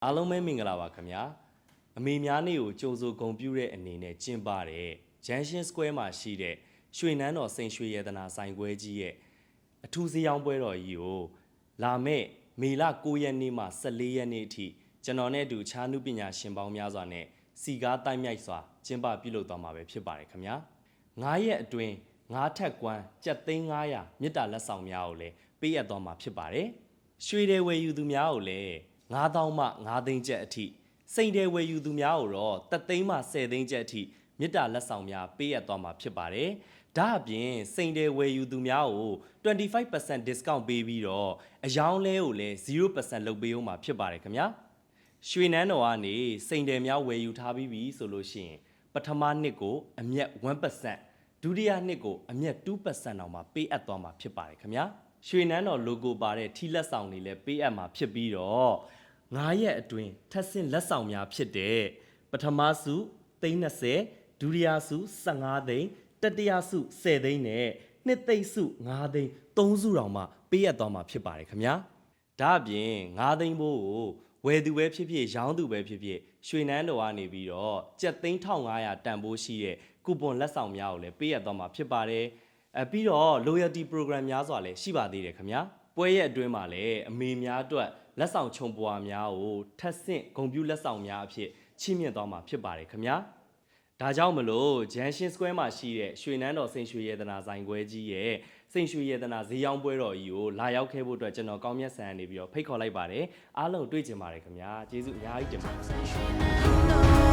အားလုံးပဲမင်္ဂလာပါခင်ဗျာအမေများနေ့ကိုကြိုဆိုဂုဏ်ပြုတဲ့အနေနဲ့ကျင်းပတဲ့ Junction Square မှာရှိတဲ့ရွှေနန်းတော်စိန်ရွှေရတနာဆိုင်ခွဲကြီးရဲ့အထူးစည်းရောင်းပွဲတော်ကြီးကိုလာမယ့်မေလ9ရက်နေ့မှ14ရက်နေ့အထိကျွန်တော်နဲ့အတူခြားနုပညာရှင်ပေါင်းများစွာနဲ့စီကားတိုက်မြိုက်စွာကျင်းပပြုလုပ်သွားမှာပဲဖြစ်ပါတယ်ခင်ဗျာ9ရက်အတွင်း9ထက်ကွမ်းကျပ်သိန်း900မြစ်တာလက်ဆောင်များကိုလည်းပေးအပ်သွားမှာဖြစ်ပါတယ်ရွှေတွေဝယ်ယူသူများကိုလည်း9000မှ9သိန်းကျပ်အထိစိန်တွေဝယ်ယူသူများကိုတော့3သိန်းမှ10သိန်းကျပ်အထိမြစ်တာလက်ဆောင်များပေးအပ်သွားမှာဖြစ်ပါတယ်ဒါအပြင်စိန်တွေဝယ်ယူသူများကို25% discount ပေးပြီးတော့အယောင်းလဲကိုလည်း0% လုပ်ပေးဦးမှာဖြစ်ပါတယ်ခင်ဗျာရွှေနန်းတော်ကနေစိန်တယ်များဝယ်ယူထားပြီးပြီဆိုလို့ရှိရင်ပထမနှစ်ကိုအမြတ်1%ဒုတိယနှစ်ကိုအမြတ်2%အောင်မှပေးအပ်သွားမှာဖြစ်ပါတယ်ခင်ဗျာရွှေနန်းတော် logo ပါတဲ့ထီလက်ဆောင်တွေလည်းပေးအပ်မှာဖြစ်ပြီးတော့9ရက်အတွင်းထပ်ဆင့်လက်ဆောင်များဖြစ်တဲ့ပထမစု30ဒုတိယစု15သိန်းတတိယစု10သိန်းနဲ့နှစ်သိန်းစု9သိန်း3စုတောင်မှပေးအပ်သွားမှာဖြစ်ပါတယ်ခင်ဗျာဒါအပြင်9သိန်းဘိုးကိုဝယ်သူပဲဖြစ်ဖြစ်ရောင်းသူပဲဖြစ်ဖြစ်ရွှေနန်းတော်ကနေပြီးတော့ကျပ်သိန်း1500တန်ဖိုးရှိတဲ့ကူပွန်လက်ဆောင်များကိုလည်းပေးအပ်သွားမှာဖြစ်ပါတယ်ပြီးတော့ loyalty program များစွာလည်းရှိပါသေးတယ်ခင်ဗျာပွဲရဲ့အတွင်းမှာလည်းအမေများအတွက်လက်ဆောင်ခြုံပွားများကိုထပ်ဆင့်ဂုဏ်ပြုလက်ဆောင်များအဖြစ်ချီးမြှင့်သွားမှာဖြစ်ပါတယ်ခင်ဗျာဒါကြောင့်မလို့ Junction Square မှာရှိတဲ့ရွှေနန်းတော်စိန်ရွှေရတနာဆိုင်ခွဲကြီးရဲ့စိန်ရွှေရတနာဈေးရောင်းပွဲတော်ကြီးကိုလာရောက်ခဲ့ဖို့အတွက်ကျွန်တော်ကောင်းမြတ်ဆန်နေပြီးတော့ဖိတ်ခေါ်လိုက်ပါတယ်အားလုံးတွေ့ကြပါတယ်ခင်ဗျာကျေးဇူးအများကြီးတင်ပါတယ်